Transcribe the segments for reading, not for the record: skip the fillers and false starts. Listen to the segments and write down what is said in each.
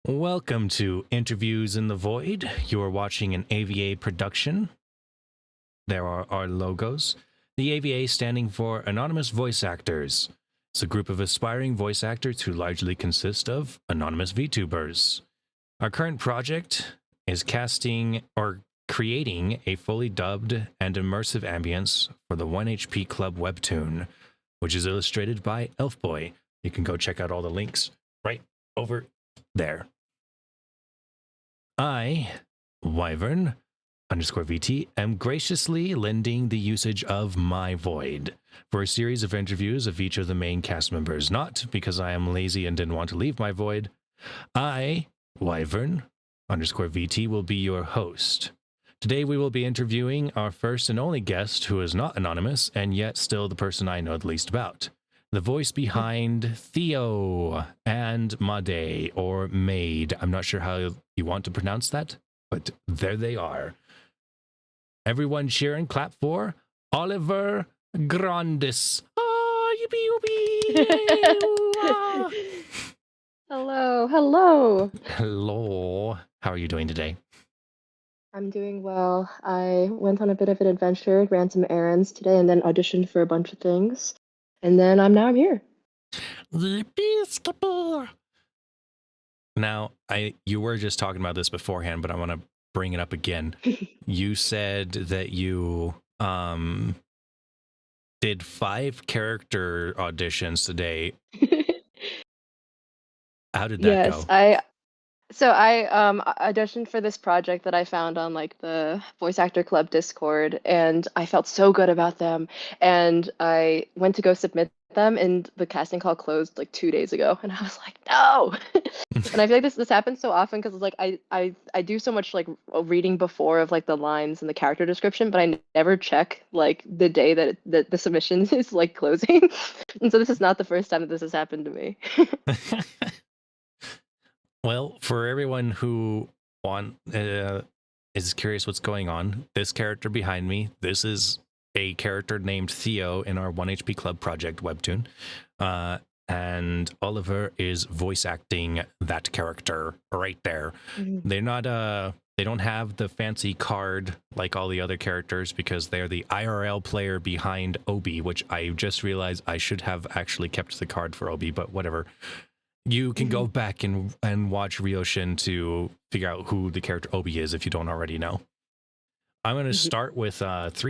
Welcome to Interviews in the Void. You are watching an AVA production. There are our logos. The AVA standing for Anonymous Voice Actors. It's a group of aspiring voice actors who largely consist of anonymous VTubers. Our current project is casting or creating a fully dubbed and immersive ambience for the 1HP Club webtoon, which is illustrated by Elfboy. You can go check out all the links right over there. I, Wyvern _VT, am graciously lending the usage of my void for a series of interviews of each of the main cast members, not because I am lazy and didn't want to leave my void. I, Wyvern _VT, will be your host. Today we will be interviewing our first and only guest who is not anonymous and yet still the person I know the least about. The voice behind Theo and Made or Maid. I'm not sure how you want to pronounce that, but there they are. Everyone cheer and clap for Oliver Grandis. Oh, yippee yippee! Hello, hello. Hello. How are you doing today? I'm doing well. I went on a bit of an adventure, ran some errands today, and then auditioned for a bunch of things. And then I'm here. Now, you were just talking about this beforehand, but I want to bring it up again. You said that you did 5 character auditions today. How did that Yes, go? I auditioned for this project that I found on like the Voice Actor Club Discord, and I felt so good about them. And I went to go submit them, and the casting call closed like 2 days ago, and I was like, no. And I feel like this happens so often because like I do so much like reading before of like the lines and the character description, but I never check like the day that the submission is like closing. And so this is not the first time that this has happened to me. Well, for everyone who is curious what's going on, this character behind me, this is a character named Theo in our 1HP Club project webtoon. And Oliver is voice acting that character right there. Mhm. They're not they don't have the fancy card like all the other characters because they're the IRL player behind Obi, which I just realized I should have actually kept the card for Obi, but whatever. You can go back and watch Ryoshin to figure out who the character Obi is if you don't already know. I'm going to start with 3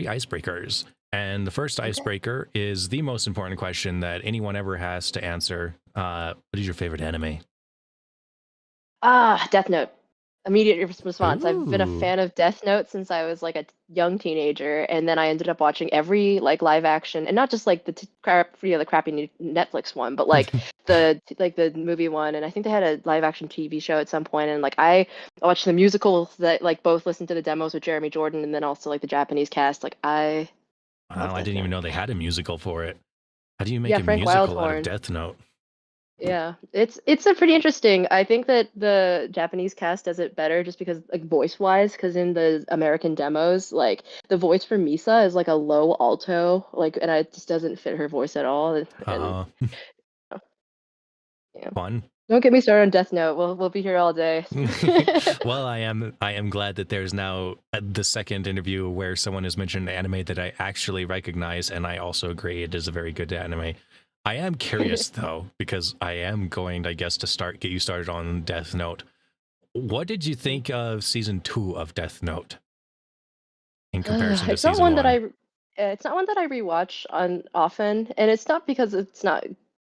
icebreakers. And the first icebreaker is the most important question that anyone ever has to answer. What is your favorite anime? Death Note. Immediate response. I've been a Ooh. fan of Death Note since I was like a young teenager, and then I ended up watching every like live action, and not just like the the crappy Netflix one, but like the movie one, and I think they had a live action TV show at some point, and like I watched the musicals that like both listened to the demos with Jeremy Jordan, and then also like the Japanese cast. Like I love Wow, I Death didn't even Note. know they had a musical for it. How do you make Yeah, a Frank musical out of Wildhorn. Death Note? Yeah, it's a pretty interesting. I think that the Japanese cast does it better just because like voice wise, because in the American demos, like the voice for Misa is like a low alto, like and it just doesn't fit her voice at all. And Uh, yeah, Fun. don't get me started on Death Note. We'll be here all day. Well, I am glad that there's now the second interview where someone has mentioned an anime that I actually recognize, and I also agree it is a very good anime. I am curious though, because I am going, I guess, to get you started on Death Note. What did you think of season 2 of Death Note in comparison to It's not season one that 1? it's not one that I rewatch on often, and it's not because it's not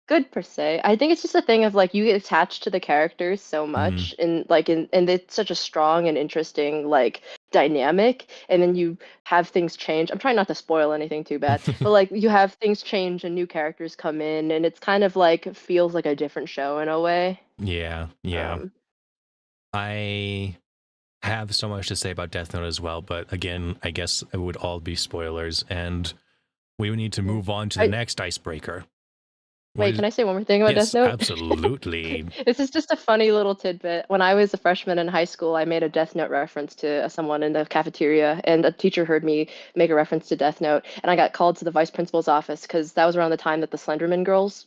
good per se. I think it's just a thing of like you get attached to the characters so Mm, much and like and it's such a strong and interesting like dynamic, and then you have things change. I'm trying not to spoil anything too bad, but like you have things change and new characters come in, and it's kind of like feels like a different show in a way. yeah, yeah. Um, I have so much to say about Death Note as well, but again, I guess it would all be spoilers, and we would need to yeah. move on to the I next icebreaker. What Wait, is? can I say one more thing about Death Yes, Note? absolutely. This is just a funny little tidbit. When I was a freshman in high school, I made a Death Note reference to someone in the cafeteria, and a teacher heard me make a reference to Death Note, and I got called to the vice principal's office because that was around the time that the Slenderman girls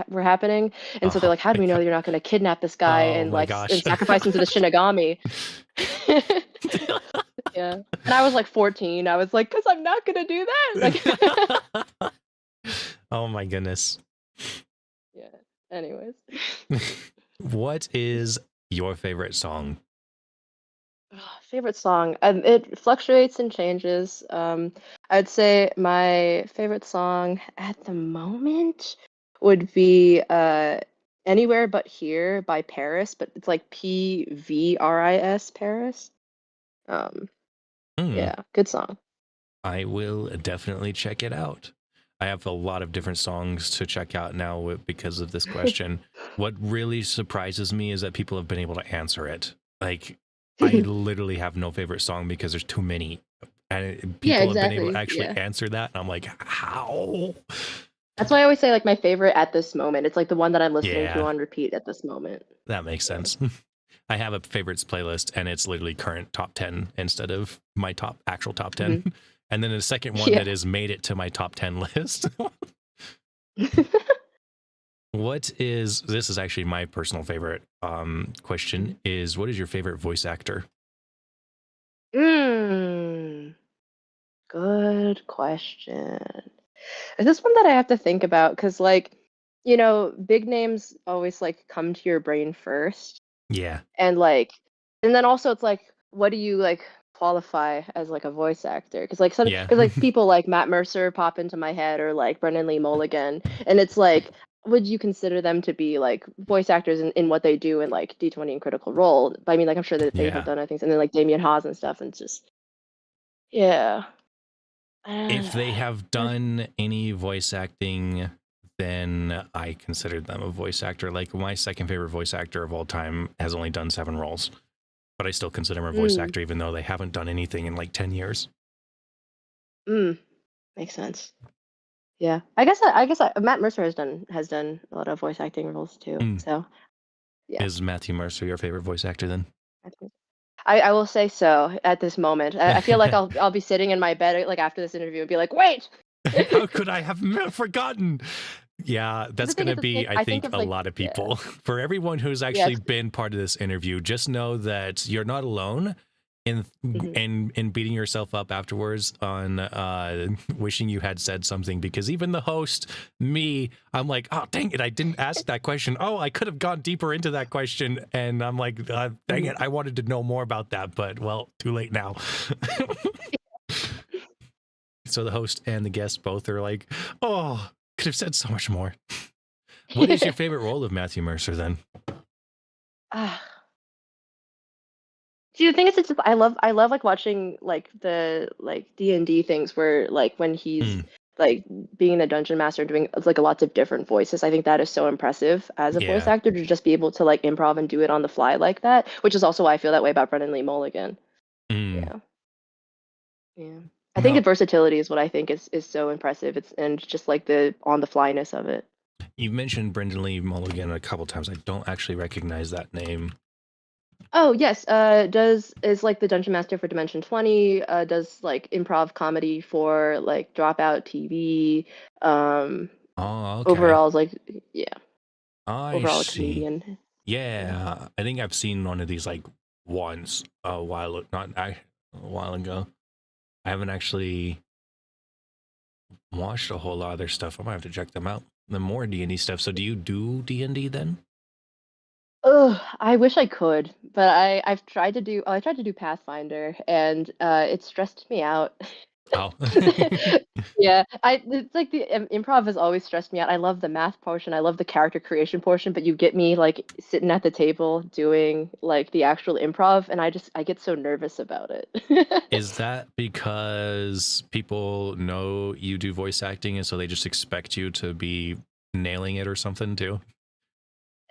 were happening, and so they're Oh like, "How do my we know god. you're not going to kidnap this guy Oh and my like gosh. and sacrifice him to the Shinigami?" Yeah, and I was like 14. I was like, "Cause I'm not gonna do that." Like, Oh my goodness. yeah. Anyways. What is your favorite song? Favorite song. It fluctuates and changes. I'd say my favorite song at the moment would be Anywhere But Here by Paris, but it's like Pvris Paris. Um, Hmm. yeah, good song. I will definitely check it out. I have a lot of different songs to check out now because of this question. What really surprises me is that people have been able to answer it. Like, I literally have no favorite song because there's too many. And Yeah, people have been able to exactly. actually Yeah. answer that. And I'm like, how? That's why I always say like my favorite at this moment. It's like the one that I'm listening to Yeah, on repeat at this moment. that makes Yeah. sense. I have a favorites playlist and it's literally current top 10 instead of my actual top 10. Hmm. And then a second one that Yeah. has made it to my top 10 list. What is this is actually my personal favorite question is what is your favorite voice actor? Mm, good question. Is this one that I have to think about? Because, like, big names always like come to your brain first, Yeah. and like, and then also it's like, what do you like qualify as like a voice actor? Because Yeah. because like people like Matt Mercer pop into my head, or like Brendan Lee Mulligan, and it's like, would you consider them to be like voice actors in what they do in like D20 and Critical Role? But I mean, like, I'm sure that they have Yeah. done other things, and then like Damien Haas and stuff, and it's just yeah. If they Uh, have done any voice acting, then I consider them a voice actor. Like my second favorite voice actor of all time has only done 7 roles, but I still consider him a voice mm, actor even though they haven't done anything in like 10 years. mm, makes sense. Yeah, Matt Mercer has done a lot of voice acting roles too. Mm. So yeah, Is Matthew Mercer your favorite voice actor then? I think I will say so at this moment. I feel like I'll be sitting in my bed like after this interview and be like, wait. How could I have forgotten? Yeah, But the that's thing going is, to it's be, like I I think think, of a like lot of yeah, people. For everyone who's yeah, actually been part of this interview, just know that you're not alone in mhm. in beating yourself up afterwards on wishing you had said something. Because even the host, me, I'm like, oh dang it, I didn't ask that question. Oh, I could have gone deeper into that question, and I'm like, dang it, Mhm. I wanted to know more about that, but well, too late now. So the host and the guest both are like, oh, could have said so much more. What is your favorite role of Matthew Mercer then? Ah. See, the thing is, it's just, I love like watching like the like D&D things where like when he's Mm, like being a dungeon master and doing like lots of different voices. I think that is so impressive as a voice yeah. actor to just be able to like improv and do it on the fly like that, which is also why I feel that way about Brendan Lee Mulligan. Mm. Yeah. Yeah. I think the Now, versatility is what I think is so impressive. It's and just like the on the flyness of it. you've mentioned Brendan Lee Mulligan a couple times. I don't actually recognize that name. Oh yes, does is like the dungeon master for Dimension 20, does like improv comedy for like Dropout TV, um, Oh, okay. overall is like yeah, I overall a see. comedian. Yeah. Yeah, I think I've seen one of these like once a while, not a while ago. I haven't actually watched a whole lot of their stuff. I might have to check them out. The more D&D stuff. So do you do D&D then? Ugh, I wish I could, but I tried to do Pathfinder, and it stressed me out. Oh. Yeah, it's like the improv has always stressed me out. I love the math portion, I love the character creation portion, but you get me like sitting at the table doing like the actual improv, and I get so nervous about it. Is that because people know you do voice acting and so they just expect you to be nailing it or something too?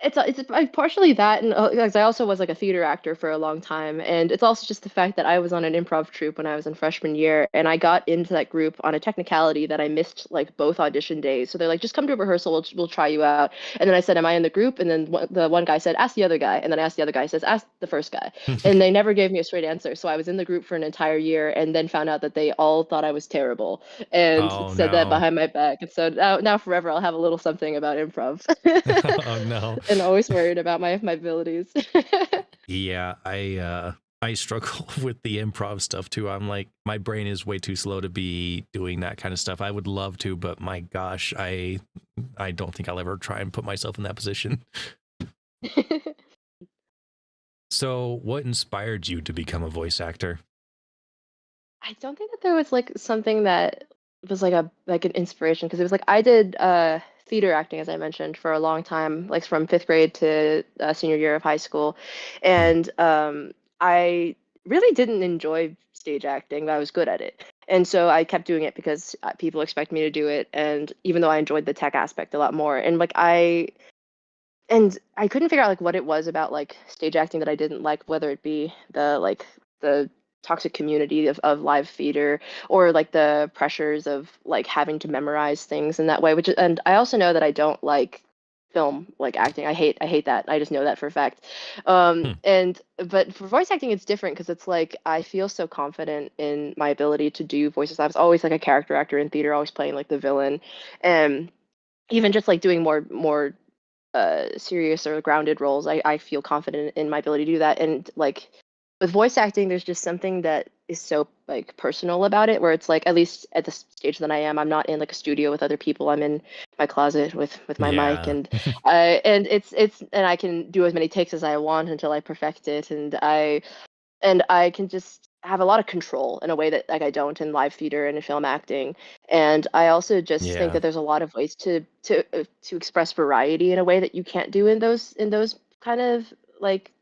it's like partially that, and because I also was like a theater actor for a long time, and it's also just the fact that I was on an improv troupe when I was in freshman year, and I got into that group on a technicality that I missed like both audition days. So they're like, just come to rehearsal, we'll try you out. And then I said, am I in the group? And then the one guy said, ask the other guy, and then I asked the other guy, says, ask the first guy, and they never gave me a straight answer. So I was in the group for an entire year, and then found out that they all thought I was terrible and Oh said that no. behind my back. And so now forever I'll have a little something about improv. Oh no. And always worried about my abilities. Yeah, I struggle with the improv stuff too. I'm like, my brain is way too slow to be doing that kind of stuff. I would love to, but my gosh, I don't think I'll ever try and put myself in that position. So, what inspired you to become a voice actor? I don't think that there was like something that was like an inspiration, because it was like I did theater acting, as I mentioned, for a long time, like from fifth grade to senior year of high school, Hmm. and I really didn't enjoy stage acting, but I was good at it. And so I kept doing it because people expect me to do it, and even though I enjoyed the tech aspect a lot more, and I couldn't figure out like what it was about like stage acting that I didn't like, whether it be the toxic community of live theater, or like the pressures of like having to memorize things in that way. And I also know that I don't like film like acting. I hate that. I just know that for a fact. Hmm. And but for voice acting, it's different because it's like I feel so confident in my ability to do voices. I was always like a character actor in theater, always playing like the villain, and even just like doing more serious or grounded roles, I feel confident in my ability to do that. And like with voice acting, there's just something that is so like personal about it, where it's like, at least at the stage that I am, I'm not in like a studio with other people. I'm in my closet with my mic, Yeah. and it's and I can do as many takes as I want until I perfect it, and I can just have a lot of control in a way that like I don't in live theater and in film acting. And I also just think Yeah. that there's a lot of ways to express variety in a way that you can't do in those kind of like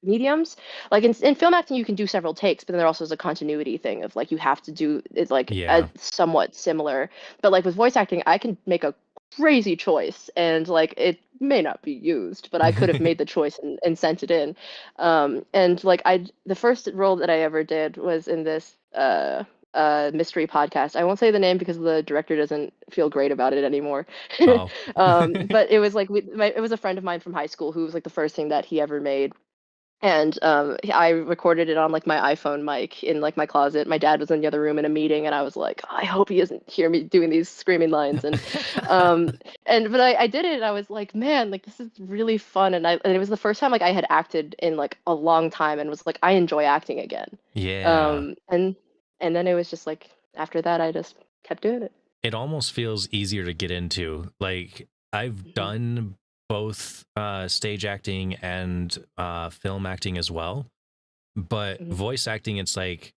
mediums. Like in film acting, you can do several takes, but then there also is a continuity thing of like you have to do it like a Yeah. somewhat similar. But like with voice acting, I can make a crazy choice, and like it may not be used, but I could have made the choice and sent it in. And like the first role that I ever did was in this mystery podcast. I won't say the name because the director doesn't feel great about it anymore. Oh. But it was like it was a friend of mine from high school who was like the first thing that he ever made, and I recorded it on like my iPhone mic in like my closet. My dad was in the other room in a meeting, and I was like, I hope he doesn't hear me doing these screaming lines. Um, but I did it, and I was like, man, like this is really fun. And it was the first time like I had acted in like a long time, and was like, I enjoy acting again. Yeah. And then it was just like after that, I just kept doing it. It almost feels easier to get into. Like, I've Hmm. done both stage acting and film acting as well. But Hmm. voice acting, it's like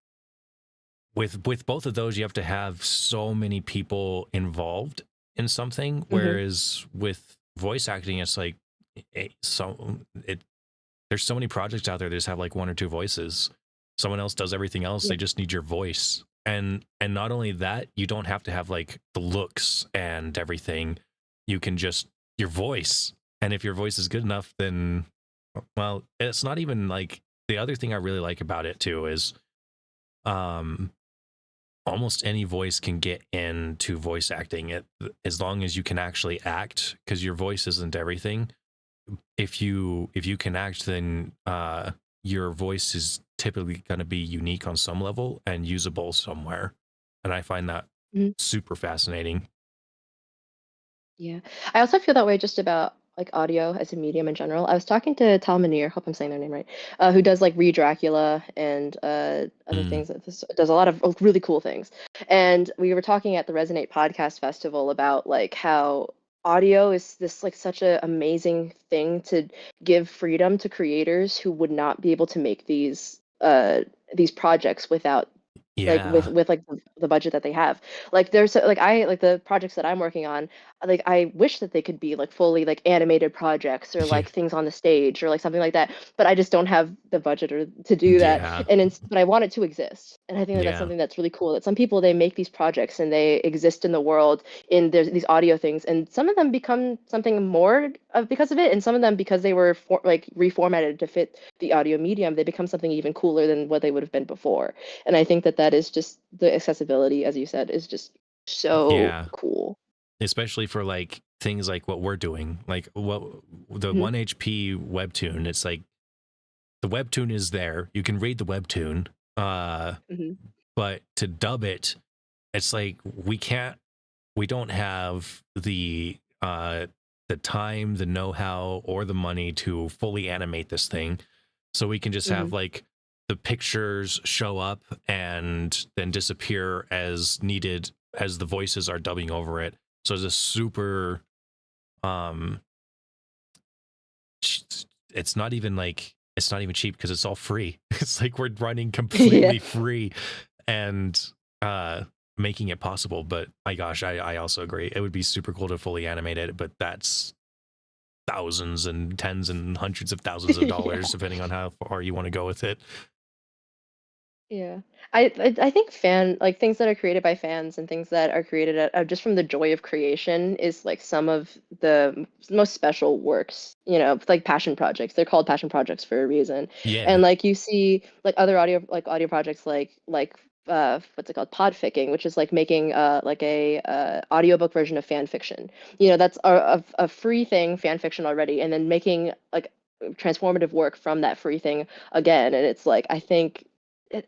with both of those, you have to have so many people involved in something. Hmm. Whereas with voice acting, it's like it there's so many projects out there that just have like one or two voices. Someone else does everything else. Yeah. They just need your voice. And not only that, you don't have to have like the looks and everything. You can just your voice. And if your voice is good enough, then well, it's not even like the other thing I really like about it too is um almost any voice can get into voice acting it as long as you can actually act because your voice isn't everything. If you can act, then your voice is typically going to be unique on some level and usable somewhere, and I find that Mhm. super fascinating. Yeah. I also feel that way just about like audio as a medium in general. I was talking to Tal Minear, hope I'm saying their name right, who does like Re Dracula and other Mm, things. Does a lot of really cool things. And we were talking at the Resonate Podcast Festival about like how audio is this like such a amazing thing to give freedom to creators who would not be able to make these projects without like with Yeah. like the budget that they have. Like there's like I like the projects that I'm working on, like I wish that they could be like fully like animated projects or like things on the stage or like something like that, but I just don't have the budget or to do that. Yeah. And but I want it to exist. And I think that that's Yeah. something that's really cool, that some people they make these projects and they exist in the world in there's these audio things, and some of them become something more because of it, and some of them because they were like reformatted to fit the audio medium, they become something even cooler than what they would have been before. And I think that that is just the accessibility, as you said, is just so Yeah. cool. Especially for like things like what we're doing, like what the Hmm. 1 HP webtoon. It's like the webtoon is there. You can read the webtoon, Hmm. but to dub it, it's like we don't have the time, the know-how, or the money to fully animate this thing. So we can just have Hmm. like the pictures show up and then disappear as needed as the voices are dubbing over it. So it's a super um it's not even like it's not even cheap because it's all free. It's like we're running Yeah. completely free and uh making it possible. But my gosh, I also agree. It would be super cool to fully animate it, but that's thousands and tens and hundreds of thousands of Yeah. dollars depending on how far you want to go with it. Yeah. I think fan like things that are created by fans and things that are created just from the joy of creation is like some of the most special works, you know, like passion projects. They're called passion projects for a reason. And Yeah. like you see like other audio projects like what's it called, podficking, which is like making like a audiobook version of fan fiction. You know, that's a free thing, fan fiction already, and then making like transformative work from that free thing again. And it's like I think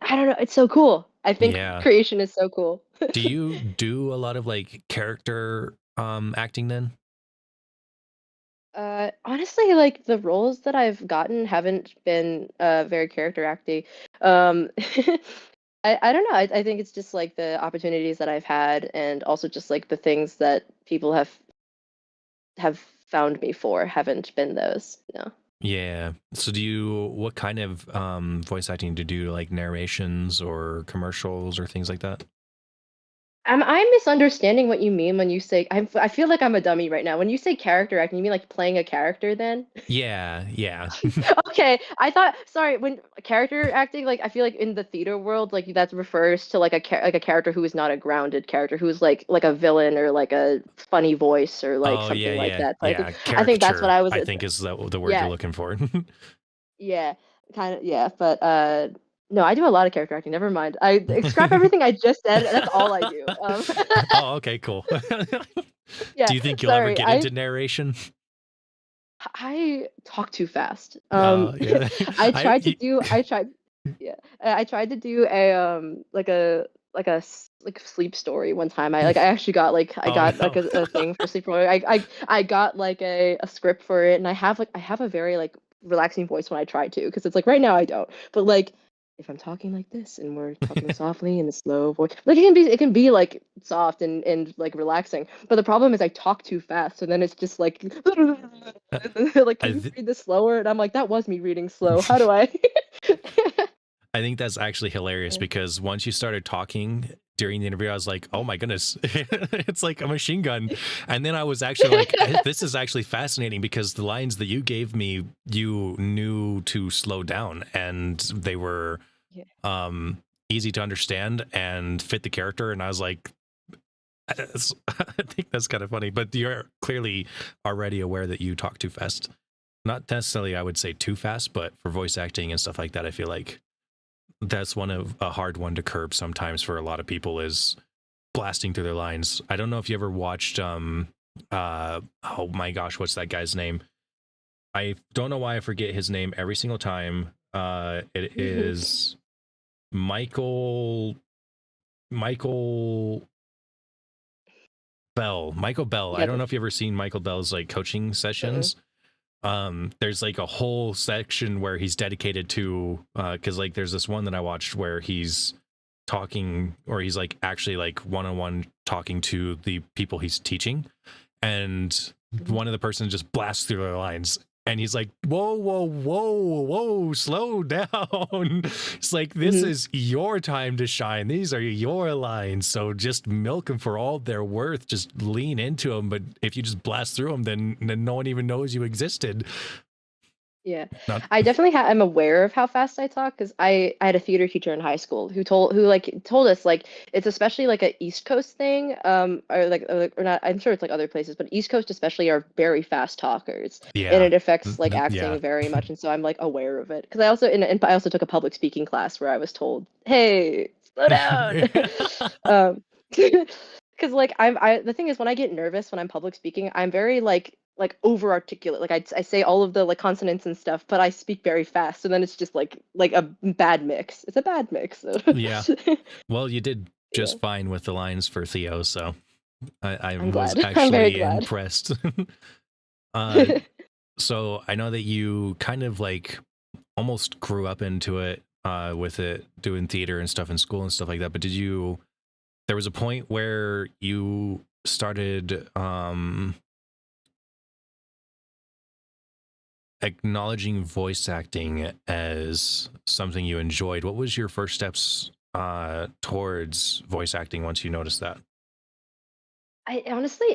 I don't know. It's so cool. I think Yeah. creation is so cool. Do you do a lot of like character acting then? Honestly, like the roles that I've gotten haven't been very character acting. Um, I don't know. I think it's just like the opportunities that I've had, and also just like the things that people have found me for haven't been those. You know. Yeah. So do you what kind of voice acting do you do, like narrations or commercials or things like that? Am I misunderstanding what you mean when you say I feel like I'm a dummy right now. When you say character acting, you mean like playing a character then? Yeah, yeah. Okay, I thought sorry, when character acting, like I feel like in the theater world, like that refers to like like a character who is not a grounded character, who's like a villain or like a funny voice or like Oh, yeah, something like yeah. that. So Yeah, I think that's what caricature, I was. I think is the word you're Yeah, looking for. yeah, kind of yeah, but no, I do a lot of character acting. Never mind. I scrap everything I just said. That's all I do. Oh, okay, cool. Yeah, Do you think you'll ever sorry. get into narration? I talk too fast. Yeah. I tried yeah, I tried to do a like sleep story one time. I actually got like I Oh got like no. a thing for sleep story. I got like a script for it, and I have a very like relaxing voice when I try to, because it's like right now I don't. But like if I'm talking like this and we're talking softly in a slow voice, like it can be like soft and like relaxing. But the problem is I talk too fast, and then it's just like like, can I you th- read this slower? And I'm like, that was me reading slow. How do I? I think that's actually hilarious because once you started talking during the interview, I was like, oh my goodness, it's like a machine gun. And then I was actually like, this is actually fascinating because the lines that you gave me, you knew to slow down and they were Yeah. easy to understand and fit the character. And I was like, I think that's kind of funny, but you're clearly already aware that you talk too fast. Not necessarily, I would say too fast, but for voice acting and stuff like that, I feel like that's one of a hard one to curb sometimes for a lot of people is blasting through their lines. I don't know if you ever watched oh my gosh, what's that guy's name? I don't know why I forget his name every single time. It is Michael Michael Bell. Michael Bell. I Yeah. don't know if you've ever seen Michael Bell's like coaching Uh-uh. sessions. There's like a whole section where he's dedicated to because like there's this one that I watched where he's talking or he's like actually like one-on-one talking to the people he's teaching, and Mhm. one of the person just blasts through their lines And he's like, whoa, whoa, whoa, whoa, slow down. It's like, this Hmm. is your time to shine. These are your lines. So just milk them for all they're worth. Just lean into them. But if you just blast through them, then no one even knows you existed. Yeah, Not, I definitely I'm aware of how fast I talk because I had a theater teacher in high school who told us like it's especially like a East Coast thing, or not, I'm sure it's like other places, but East Coast especially are very fast talkers, and yeah. it affects like Yeah. acting very much, and so I'm like aware of it because I also took a public speaking class where I was told, hey, slow down. um because like the thing is when I get nervous when I'm public speaking, I'm very like over articulate. Like I say all of the like consonants and stuff, but I speak very fast, and then it's just like a bad mix. It's a bad mix. So. Yeah. Well, you did Yeah, just fine with the lines for Theo, so I I'm was glad. I'm very actually glad. impressed. uh, so I know that you kind of like almost grew up into it with it doing theater and stuff in school and stuff like that. But there was a point where you started acknowledging voice acting as something you enjoyed. What was your first steps towards voice acting once you noticed that? I honestly,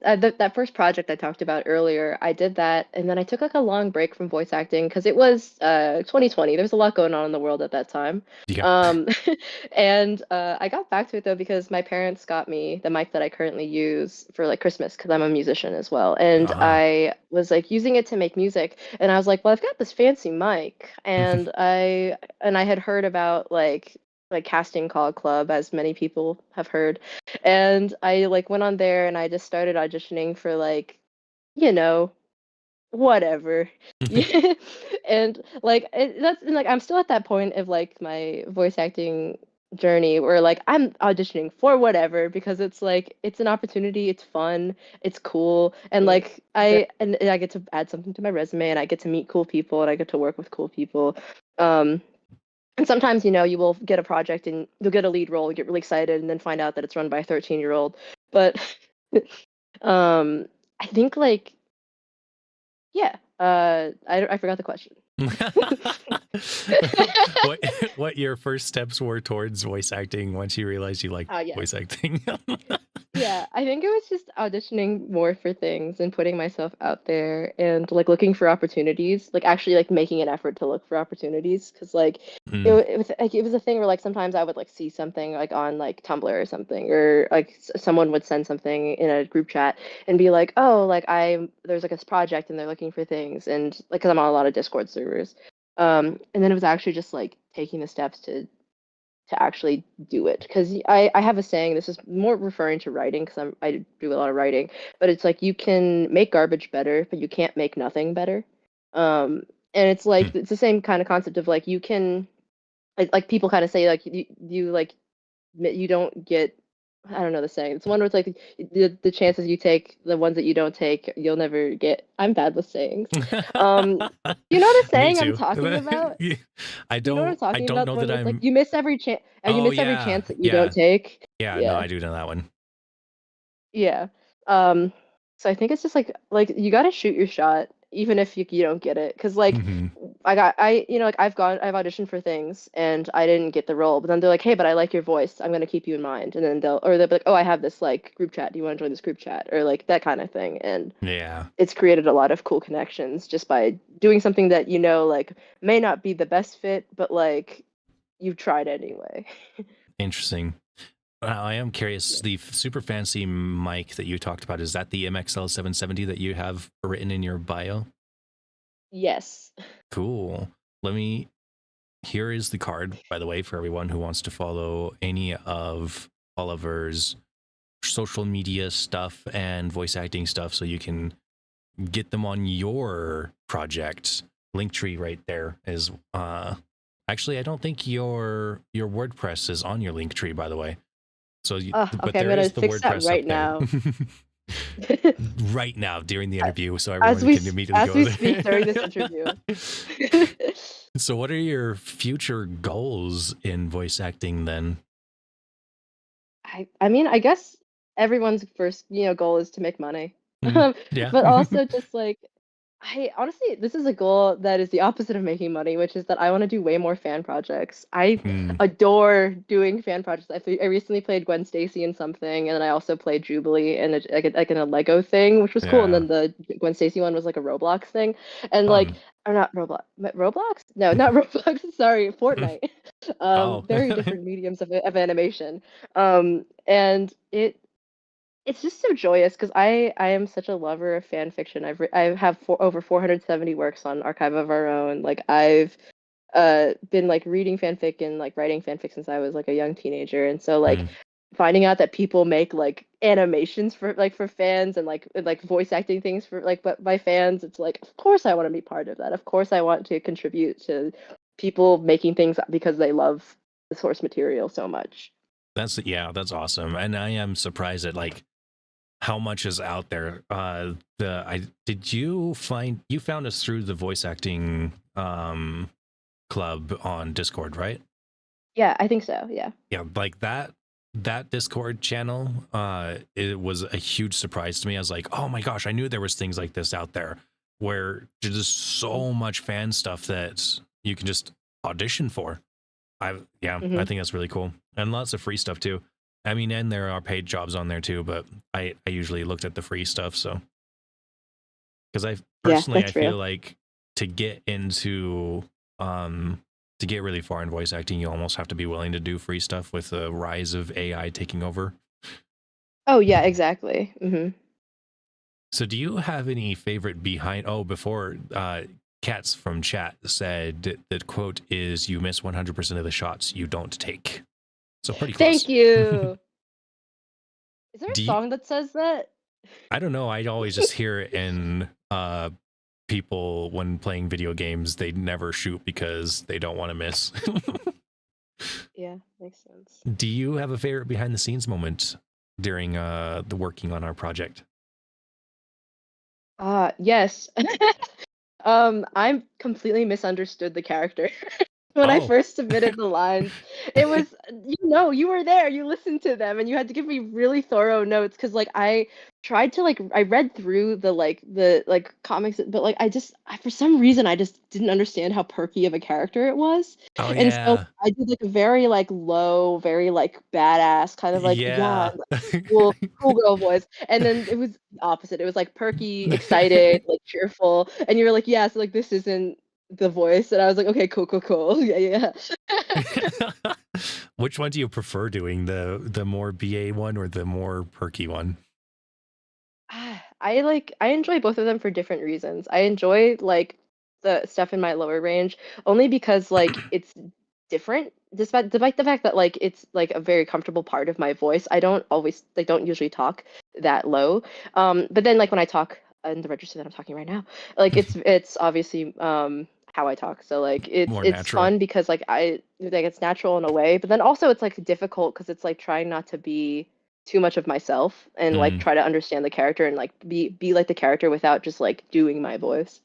that first project I talked about earlier, I did that, and then I took like a long break from voice acting because it was 2020. There was a lot going on in the world at that time, Yeah. um, and I got back to it though because my parents got me the mic that I currently use for like Christmas because I'm a musician as well, and Ah. I was like using it to make music, and I was like, well, I've got this fancy mic, and I had heard about like casting call club as many people have heard, and I like went on there and I just started auditioning for like, you know, whatever. Yeah. And like that's and, like I'm still at that point of like my voice acting journey where like I'm auditioning for whatever because it's like it's an opportunity, it's fun, it's cool, and like and I get to add something to my resume and I get to meet cool people and I get to work with cool people. Um and sometimes, you will get a project and you'll get a lead role, you get really excited, and then find out that it's run by a 13-year-old. But um, I think like yeah, I forgot the question. what what your first steps were towards voice acting once you realized you liked Yes. voice acting? Yeah, I think it was just auditioning more for things and putting myself out there and like looking for opportunities, like actually like making an effort to look for opportunities because like Mm. it was a thing where like sometimes I would like see something like on like Tumblr or something or like someone would send something in a group chat and be like, "Oh, like there's like this project and they're looking for things." And like cuz I'm on a lot of Discord servers. And then it was actually just like taking the steps to actually do it because I have a saying, this is more referring to writing because I do a lot of writing, but it's like you can make garbage better but you can't make nothing better. And it's Mm. like it's the same kind of concept of like you can like people kind of say like you like you don't get, I don't know the saying. It's one where it's like the chances you take, the ones that you don't take, you'll never get. I'm bad with sayings. You know the Me saying I'm too. talking about? I You know what I'm don't talking about? The know one that where it's like I'm you miss every chance, you Oh miss every yeah. chance that you don't Yeah. take. Yeah, no, Yeah. I do know that one. Yeah. Um, so I think it's just like you got to shoot your shot even if you don't get it cuz like Hmm. like I've auditioned for things and I didn't get the role, but then they're like, "Hey, but I like your voice. I'm going to keep you in mind." And then they'll be like, "Oh, I have this like group chat. Do you want to join this group chat?" or like that kind of thing. And Yeah. it's created a lot of cool connections just by doing something that like may not be the best fit, but like you've tried anyway. Interesting. I am curious. Yeah. The super fancy mic that you talked about, is that the MXL 770 that you have written in your bio? Yes. Cool. Let me. Here is the card, by the way, for everyone who wants to follow any of Oliver's social media stuff and voice acting stuff, so you can get them on your project. Linktree right there is. Actually, I don't think your WordPress is on your Linktree, by the way. So, but Okay, I'm there gonna is the fix that WordPress right up there. now. Right now during the A- interview, so everyone can immediately as go we speak during this there. interview. So, what are your future goals in voice acting then? I mean, I guess everyone's first, goal is to make money. Yeah. But also just like I honestly, this is a goal that is the opposite of making money, which is that I want to do way more fan projects. I Hmm. adore doing fan projects. I recently played Gwen Stacy in something, and then I also played Jubilee in like in a Lego thing, which was cool. And Yeah, then the Gwen Stacy one was like a Roblox thing, and like, fun. or not Roblox, Roblox? No, not Roblox. Sorry, Fortnite. Oh, Very different mediums of animation. And it's just so joyous because I am such a lover of fan fiction. I have over 470 works on Archive of Our Own. Like I've been like reading fanfic and like writing fanfic since I was like a young teenager, and so like hmm. finding out that people make like animations for fans and like voice acting things for like but by fans, it's like of course I want to be part of that. Of course I want to contribute to people making things because they love the source material so much. That's yeah, that's awesome. And I am surprised at like how much is out there. The I did you found us through the voice acting club on Discord, right? Yeah, I think so. Yeah. Yeah, like that Discord channel, it was a huge surprise to me. I was like, oh my gosh, I knew there was things like this out there where there's just so much fan stuff that you can just audition for. I Mm-hmm. think that's really cool. And lots of free stuff too. I mean, and there are paid jobs on there too, but I usually looked at the free stuff. So because Yeah, I that's real. feel like to get into to get really far in voice acting, you almost have to be willing to do free stuff with the rise of AI taking over. Oh yeah, exactly. Hmm. So do you have any favorite behind before Cats from chat said that quote is you miss 100% of the shots you don't take. So pretty Thank close. you. Is there a Do you, song that says that? I don't know. I always just hear it in people when playing video games. They never shoot because they don't want to miss. Yeah, makes sense. Do you have a favorite behind the scenes moment during the working on our project? Yes. I'm completely misunderstood the character. When I Oh, first submitted the lines, it was, you were there, you listened to them, and you had to give me really thorough notes because, like, I tried to, like, I read through the comics, but, like, for some reason, I just didn't understand how perky of a character it was. oh And so yeah, I did, like, a very, like, low, very, like, badass kind of, like, yeah, yeah. cool girl voice. And then it was the opposite. It was, like, perky, excited, like, cheerful. And you were like, yeah, so, like, this isn't the voice, and I was like, "Okay, cool, cool, cool." Yeah, yeah. Which one do you prefer doing, the more BA one or the more perky one? I enjoy both of them for different reasons. I enjoy, like, the stuff in my lower range only because, like, it's different despite the fact that, like, it's, like, a very comfortable part of my voice. I don't usually talk that low. But then, like, when I talk in the register that I'm talking right now, like, it's obviously, how I talk. So, like, More it's natural. fun because, it's natural in a way, but then also it's, like, difficult because it's, like, trying not to be too much of myself and like Mm, try to understand the character and like be like the character without just like doing my voice.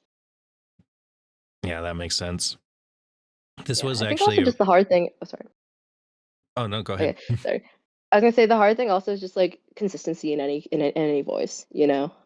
yeah, that makes sense. This Yeah, was I think also actually. just the hard thing. Oh, sorry. Oh no, go ahead. Okay, sorry. I was gonna say the hard thing also is just like consistency in any voice,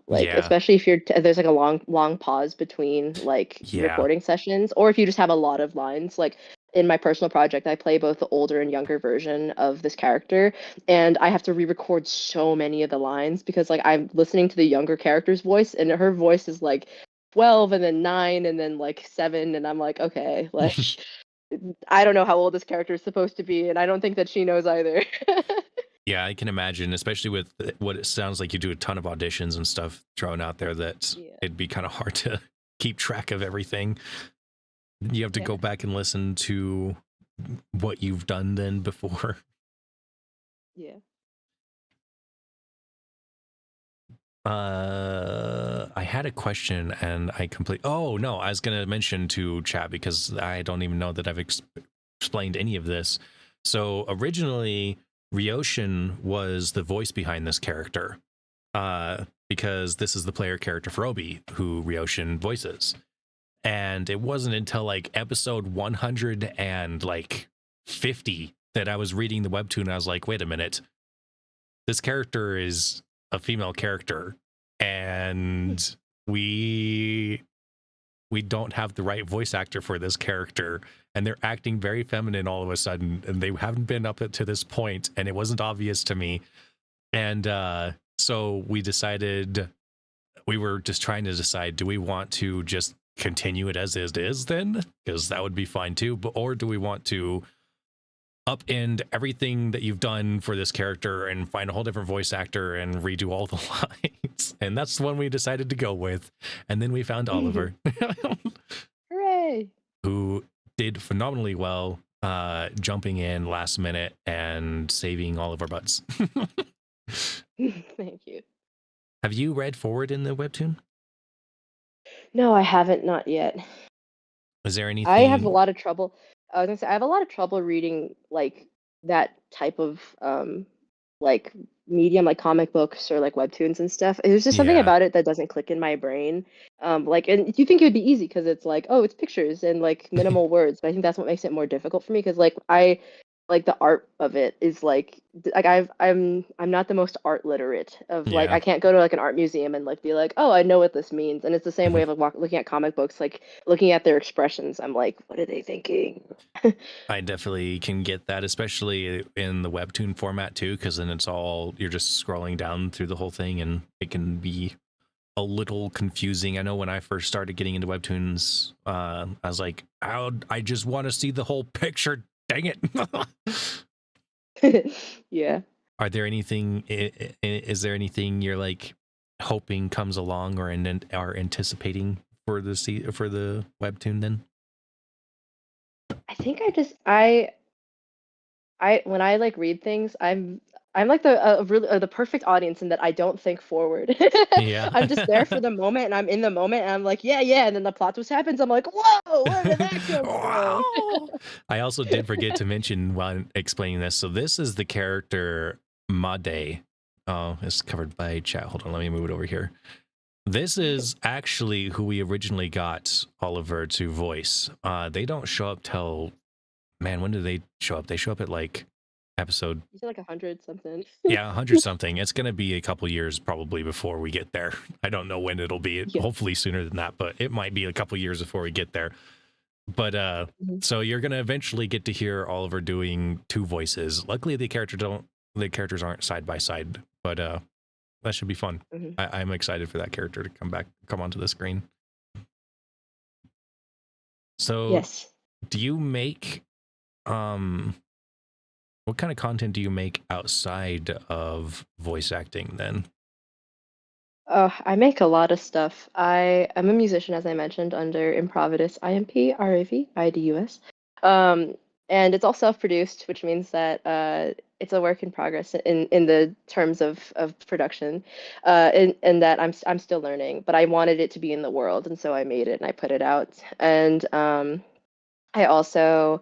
like Yeah, especially if there's like a long pause between like yeah. recording sessions, or if you just have a lot of lines. Like in my personal project, I play both the older and younger version of this character, and I have to re-record so many of the lines because like I'm listening to the younger character's voice, and her voice is like 12 and then 9 and then like 7, and I'm like, okay, like I don't know how old this character is supposed to be, and I don't think that she knows either. Yeah, I can imagine, especially with what it sounds like you do a ton of auditions and stuff thrown out there, that Yeah. it'd be kind of hard to keep track of everything. You have to Yeah. go back and listen to what you've done then before. Yeah. I had a question and Oh no, I was gonna mention to chat because I don't even know that I've explained any of this. So originally, Ryoshin was the voice behind this character, because this is the player character for Obi who Ryoshin voices, and it wasn't until like episode 100 and like 50 that I was reading the webtoon and I was like, wait a minute, this character is a female character, and we we don't have the right voice actor for this character, and they're acting very feminine all of a sudden, and they haven't been up to this point, and it wasn't obvious to me. And so we were just trying to decide, do we want to just continue it as it is then? Because that would be fine too. Or do we want to upend everything that you've done for this character and find a whole different voice actor and redo all the lines? And that's the one we decided to go with. And then we found Oliver, Hooray! who did phenomenally well, jumping in last minute and saving all of our butts. Thank you. Have you read forward in the webtoon? No, I haven't, not yet. Is there anything? I have a lot of trouble. I was gonna say I have a lot of trouble reading like that type of like medium, like comic books or like webtoons and stuff. There's just something Yeah. about it that doesn't click in my brain. Like, and you think it would be easy because it's like, oh, it's pictures and like minimal words, but I think that's what makes it more difficult for me because like I like the art of it is like I'm not the most art literate of like Yeah. I can't go to like an art museum and like be like, oh, I know what this means. And it's the same way of like looking at comic books, like looking at their expressions. I'm like, what are they thinking? I definitely can get that, especially in the webtoon format too, because then it's all, you're just scrolling down through the whole thing and it can be a little confusing. I know when I first started getting into webtoons, I was like, I just want to see the whole picture. Dang it. Yeah. Are there anything, is there anything you're like hoping comes along or are anticipating for the webtoon then? I think I when I like read things, I'm like the really the perfect audience in that I don't think forward. Yeah. I'm just there for the moment and I'm in the moment and I'm like, yeah, yeah, and then the plot twist happens. I'm like, whoa, where did that come from? Wow. I also did forget to mention while explaining this. So this is the character Made. Oh, it's covered by chat. Hold on, let me move it over here. This is actually who we originally got Oliver to voice. They don't show up till, man, when do they show up? They show up at like episode, You said like 100 something. yeah, 100 something. It's going to be a couple years probably before we get there. I don't know when it'll be. Yeah. Hopefully sooner than that, but it might be a couple years before we get there. But Mhm. so you're going to eventually get to hear Oliver doing two voices. Luckily the characters aren't side by side, but that should be fun. Mhm. I'm excited for that character to come onto the screen. So Yes. do you make what kind of content do you make outside of voice acting then? I make a lot of stuff. I'm a musician, as I mentioned, under Improvidus IMP RAV IDUS. Um, and it's all self-produced, which means that it's a work in progress in the terms of production, and that I'm still learning. But I wanted it to be in the world, and so I made it and I put it out. And I also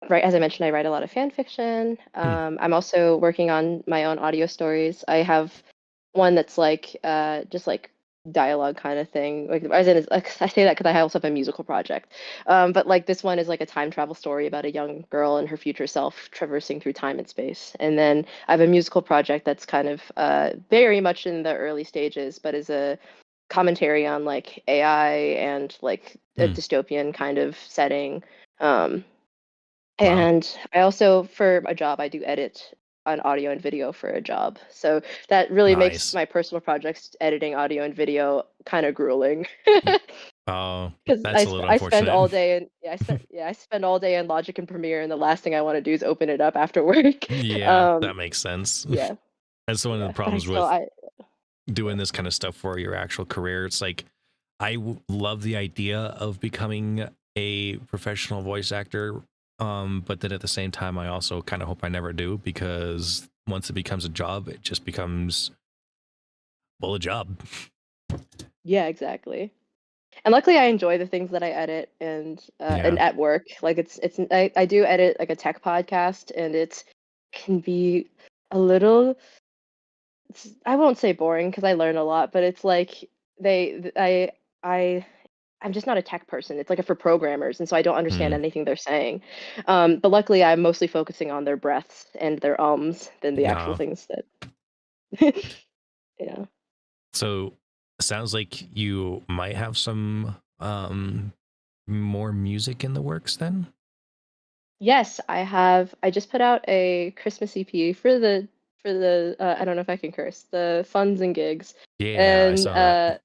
write, as I mentioned, I write a lot of fan fiction. Hmm. I'm also working on my own audio stories. I have one that's like just like dialogue kind of thing. Like as in, like, I say that because I also have a musical project. But like this one is like a time travel story about a young girl and her future self traversing through time and space. And then I have a musical project that's kind of very much in the early stages, but is a commentary on like AI and like a Hmm. dystopian kind of setting. Um, Wow. and I also, for a job, I do edit on audio and video for a job. So that really makes Nice. my personal projects, editing audio and video, kind of grueling. Oh, Because that's a little I spend unfortunate. all day in I spend all day in Logic and Premiere, and the last thing I want to do is open it up after work. Yeah, Um, that makes sense. yeah, That's one of the yeah, but I problems still with I doing yeah. this kind of stuff for your actual career. It's like love the idea of becoming a professional voice actor, but then at the same time I also kind of hope I never do, because once it becomes a job it just becomes, well, a job. Yeah, exactly. And luckily, I enjoy the things that I edit and Yeah. at work. Like I do edit like a tech podcast, and it can be a little. I won't say boring because I learn a lot, but it's like I I'm just not a tech person. It's like for programmers, and so I don't understand Hmm. anything they're saying. But luckily, I'm mostly focusing on their breaths and their ums than the actual No. things that. Yeah. So sounds like you might have some um more music in the works then? Yes, I have. I just put out a Christmas EP for the I don't know if I can curse, the funds and gigs. Yeah, I And saw that.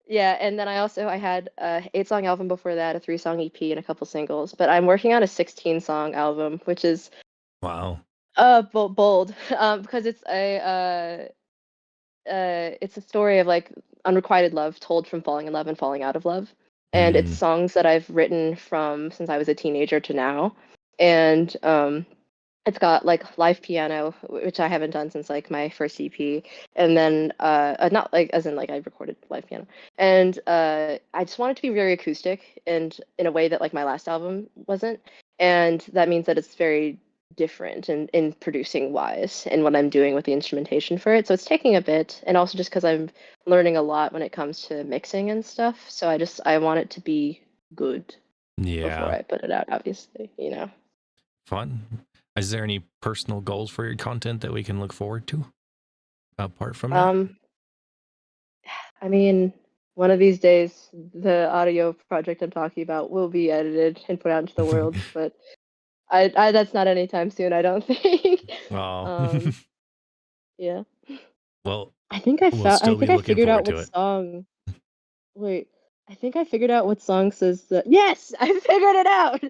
yeah, and then I had a 8-song album before that, a 3-song EP and a couple singles. But I'm working on a 16-song album, which is Wow. bold because it's a story of like unrequited love told from falling in love and falling out of love. And it's Mm, songs that I've written from since I was a teenager to now. And it's got like live piano, which I haven't done since like my first EP, and then not like as in like I recorded live piano, and I just want it to be very acoustic and in a way that like my last album wasn't, and that means that it's very different in producing wise and what I'm doing with the instrumentation for it. So it's taking a bit, and also just because I'm learning a lot when it comes to mixing and stuff. So I want it to be good before yeah. I put it out, obviously, you know. Fun. Is there any personal goals for your content that we can look forward to apart from that? Um, I mean, one of these days, the audio project I'm talking about will be edited and put out into the world, but I that's not anytime soon, I don't think. Oh, Um, yeah. well, I think we'll I still be think I looking figured out forward what to it. song. Wait, I think I figured out what song says that. Yes, I figured it out.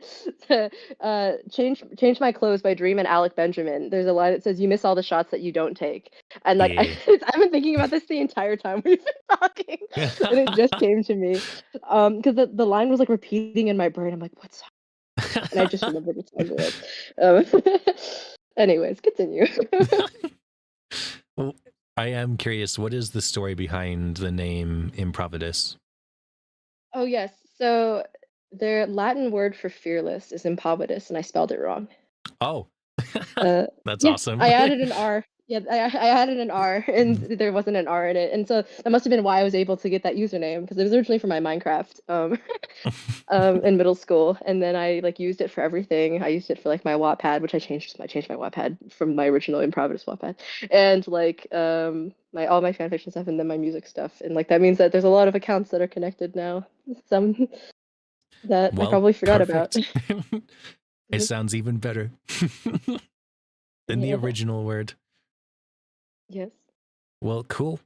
Change my clothes by Dream and Alec Benjamin. There's a line that says, "You miss all the shots that you don't take," and like Yeah. I've been thinking about this the entire time we've been talking, and it just came to me. Because the line was like repeating in my brain. I'm like, what song? And I just remembered what song it was. Anyways, continue. Well, I am curious, what is the story behind the name Improvidus? Oh yes, so their Latin word for fearless is impavotus, and I spelled it wrong. Oh, Uh, that's yeah, awesome. I added an R. Yeah, I added an R, and there wasn't an R in it, and so that must have been why I was able to get that username because it was originally for my Minecraft in middle school, and then I like used it for everything. I used it for like my Wattpad, which I changed my Wattpad from my original Improvidus Wattpad, and like my all my fanfiction stuff, and then my music stuff, and like that means that there's a lot of accounts that are connected now. Some that I Well, probably forgot about. perfect. It sounds even better than the Yeah. original word. Yes. Well, cool.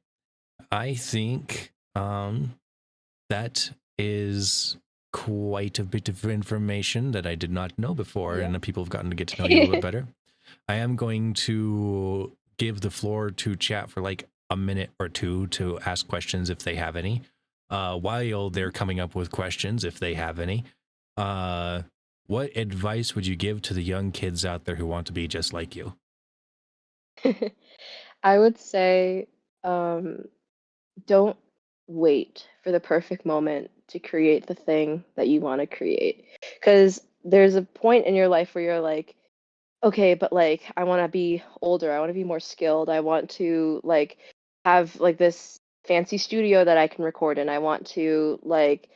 I think that is quite a bit of information that I did not know before, Yeah. and people have gotten to get to know you a little bit better. I am going to give the floor to chat for like a minute or two to ask questions if they have any. While they're coming up with questions, if they have any, uh, what advice would you give to the young kids out there who want to be just like you? I would say, um, don't wait for the perfect moment to create the thing that you want to create. Because there's a point in your life where you're like, okay, but like, I want to be older. I want to be more skilled. I want to like have like this fancy studio that I can record in. I want to like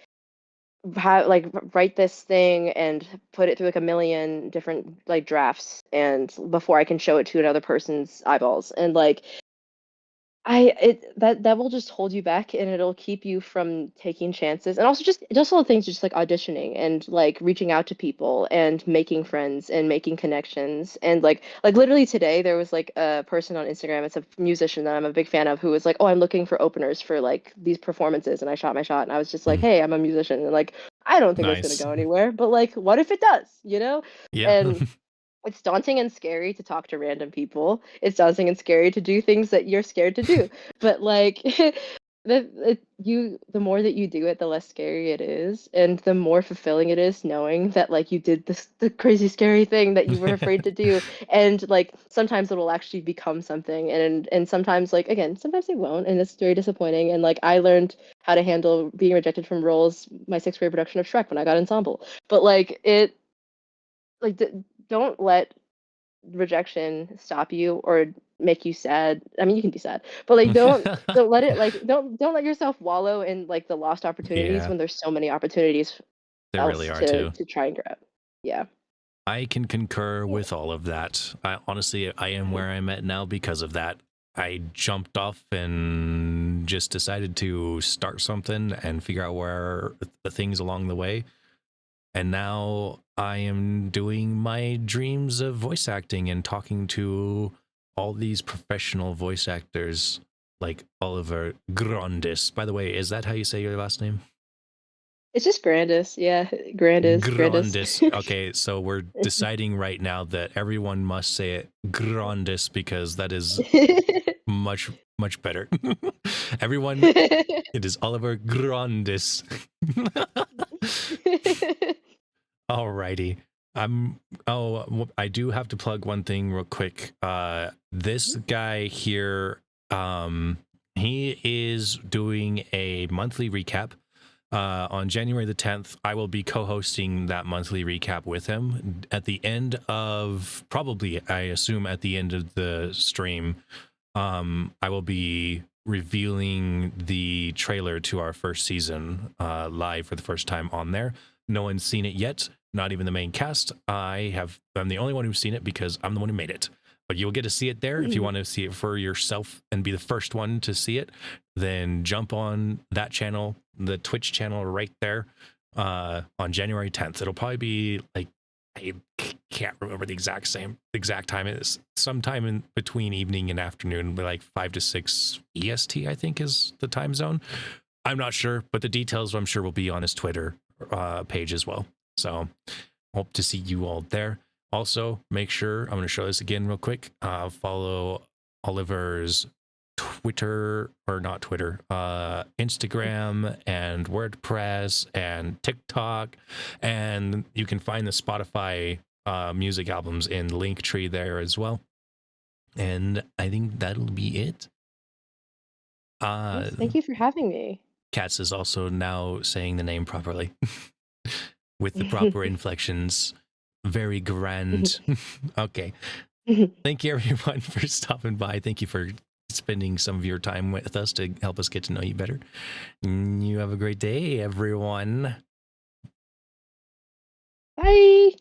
write this thing and put it through like a million different like drafts and before I can show it to another person's eyeballs. And like that will just hold you back and it'll keep you from taking chances. And also just little things just like auditioning and like reaching out to people and making friends and making connections. And like literally today there was like a person on Instagram, it's a musician that I'm a big fan of, who was like, "Oh, I'm looking for openers for like these performances." And I shot my shot and I was just like, Mm, "Hey, I'm a musician." And like I don't think that's gonna nice. go anywhere, but like what if it does, you know? Yeah. And it's daunting and scary to talk to random people. It's daunting and scary to do things that you're scared to do. But like the more that you do it, the less scary it is, and the more fulfilling it is knowing that like you did the crazy scary thing that you were afraid to do. And like sometimes it will actually become something, and sometimes like again, sometimes it won't, and it's very disappointing. And like I learned how to handle being rejected from roles my sixth grade production of Shrek when I got ensemble. But like it like don't let rejection stop you or make you sad. I mean, you can be sad, but like don't let it like don't let yourself wallow in like the lost opportunities Yeah, when there's so many opportunities there really else are too. to try and grab. Yeah. I can concur Yeah. with all of that. Honestly, I am Mhm. where I'm at now because of that. I jumped off and just decided to start something and figure out where the things along the way. And now I am doing my dreams of voice acting and talking to all these professional voice actors like Oliver Grandis. By the way, is that how you say your last name? It's just Grandis. Yeah, Grandis. Grandis. Okay, so we're deciding right now that everyone must say it Grandis because that is much, much better. Everyone, it is Oliver Grandis. Alrighty. I do have to plug one thing real quick. This guy here, he is doing a monthly recap. On January the 10th, I will be co-hosting that monthly recap with him. At the end of, probably, I assume at the end of the stream, I will be revealing the trailer to our first season live for the first time on there. No one's seen it yet, not even the main cast. I'm the only one who's seen it because I'm the one who made it. But you'll get to see it there. If you want to see it for yourself and be the first one to see it, then jump on that channel, the Twitch channel right there, on January 10th. It'll probably be like, I can't remember the exact time. It's sometime in between evening and afternoon, like 5 to 6 EST, I think is the time zone. I'm not sure, but the details I'm sure will be on his Twitter page as well. So hope to see you all there. Also, make sure, I'm going to show this again real quick, follow Oliver's Twitter, or not Twitter, Instagram and WordPress and TikTok, and you can find the Spotify music albums in the link tree there as well. And I think that'll be it. Yes, thank you for having me. Katz is also now saying the name properly with the proper inflections. Very grand. Okay. Thank you, everyone, for stopping by. Thank you for spending some of your time with us to help us get to know you better. You have a great day, everyone. Bye.